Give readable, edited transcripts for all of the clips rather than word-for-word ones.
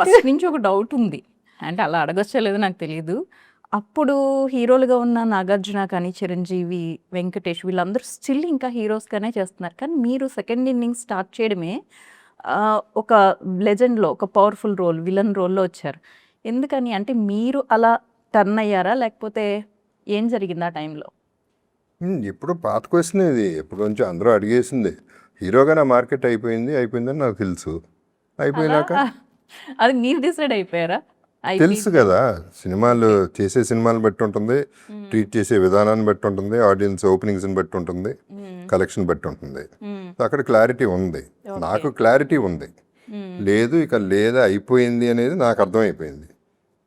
First నుంచి ఒక doubt ఉంది. అంటే అలా అడగొచ్చో లేదో నాకు తెలీదు. అప్పుడు హీరోలుగా ఉన్న నాగార్జున కానీ, చిరంజీవి, వెంకటేష్ వీళ్ళందరూ స్టిల్ ఇంకా హీరోస్‌గానే చేస్తున్నారు. కానీ మీరు సెకండ్ ఇన్నింగ్స్ స్టార్ట్ చేయడమే ఒక లెజెండ్‌లో ఒక పవర్‌ఫుల్ రోల్, విలన్ రోల్‌లో వచ్చారు. ఎందుకని? అంటే మీరు అలా టర్న్ అయ్యారా? లేకపోతే ఏం జరిగింది ఆ టైంలో? ఎప్పుడు పాత క్వశ్చన్ ఇది. ఎప్పటి నుంచో అందరూ అడిగేసింది. హీరోగా నా మార్కెట్ అయిపోయిందని నాకు తెలుసు. అలా అయిపోయినాక అది మీరు డిసైడ్ అయిపోయారా? తెలుసు కదా, సినిమాలు చేసే సినిమాని బట్టి ఉంటుంది, ట్రీట్ చేసే విధానాన్ని బట్టి ఉంటుంది, ఆడియన్స్ ఓపెనింగ్స్ని బట్టి ఉంటుంది, కలెక్షన్ బట్టి ఉంటుంది. అక్కడ క్లారిటీ ఉంది, నాకు క్లారిటీ ఉంది. లేదు ఇక లేదా అయిపోయింది అనేది నాకు అర్థమైపోయింది.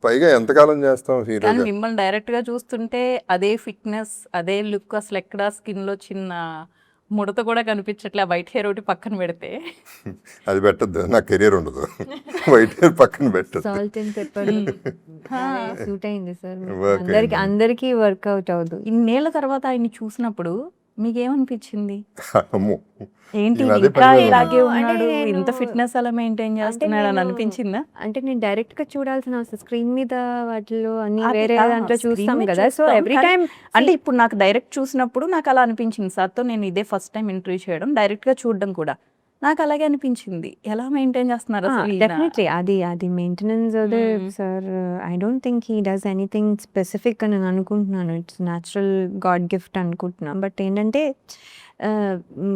పైగా ఎంతకాలం చేస్తాం కానీ హీరోగా. మిమ్మల్ని డైరెక్ట్‌గా చూస్తుంటే అదే ఫిట్‌నెస్, అదే లుక్ అసలు ఎక్కడ స్కిన్‌లో చిన్న ముడత కూడా కనిపించట్లే. వైట్ హెయిర్ ఒకటి పక్కన పెడితే. అది పెట్టద్దు, నా కెరీర్ ఉండదు. వైట్ హెయిర్ పక్కన పెట్టద్దు. సాల్ట్ అండ్ పెప్పర్ సూట్ అయింది సార్. Work అయింది. అందరికి వర్కౌట్ అవుతుంది. ఇన్నేళ్ల తర్వాత ఆయన్ని చూసినప్పుడు మీకేమనిపించింది? అమ్మో, ఏంటి ఈయన అదే ఇంకా పనిగా ఉన్నాడు. ఇలాగే అంటే ఉన్నాడు, నేను- ఇంత ఫిట్‌నెస్ అలా మెయింటైన్ చేస్తున్నాడు అని నేను- అనిపించిందా? అంటే నేను డైరెక్ట్ గా చూడాల్సిన అవసరం స్క్రీన్ మీద వాటిలో అన్ని అది వేరే దాంట్లో screen చూస్తాం మీద కదా. సో చూస్తాం. ఎవ్రీ కానీ టైం అంటే ఇప్పుడు నాకు డైరెక్ట్ చూసినప్పుడు నాకు అలా అనిపించింది. సార్తో నేను ఇదే ఫస్ట్ టైం ఇంటర్వ్యూ చేయడం, డైరెక్ట్‌గా చూడడం కూడా. నాకు అలాగే అనిపించింది. ఎలా మెయింటైన్ చేస్తున్నారు అసలు ఈయన? డెఫినెట్లీ అది మెయింటెనెన్స్ అదే sir. I don't think he does anything specific అని నేను అనుకుంటున్నాను. ఇట్స్ న్యాచురల్ గాడ్ గిఫ్ట్ అనుకుంటున్నాను. బట్ ఏంటంటే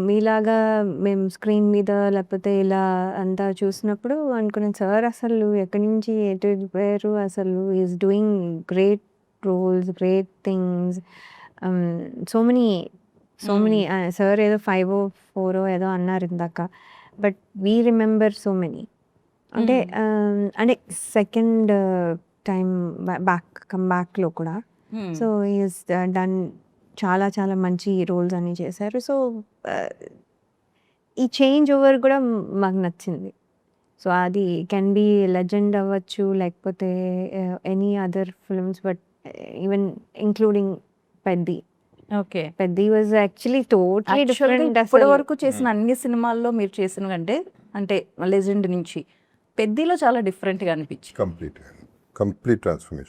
మీలాగా మేము స్క్రీన్ మీద లేకపోతే ఇలా అంతా చూసినప్పుడు అనుకున్నాను, సార్ అసలు ఎక్కడి నుంచి ఎటు వెళ్ళిపోయారు, అసలు is doing great roles, great things, so many sir ఏదో 5 or 4 ఏదో అన్నారు ఇందాక. But we remember so many. అంటే సెకండ్ టైం బ్యాక్లో కూడా. Hmm. సో ఈజ్ డన్ చాలా చాలా మంచి రోల్స్ అన్ని చేశారు. సో ఈ చేంజ్ ఓవర్ కూడా మాకు నచ్చింది. సో అది కెన్ బి లెజెండ్ అవ్వచ్చు, లేకపోతే any other films, but even including Peddi. Okay. Peddi was actually totally different. ఇప్పటి వరకు చేసిన అన్ని సినిమాల్లో మీరు చేసిన అంటే లెజెండ్ నుంచి పెద్దిలో చాలా డిఫరెంట్ గా అనిపించింది. Complete transformation.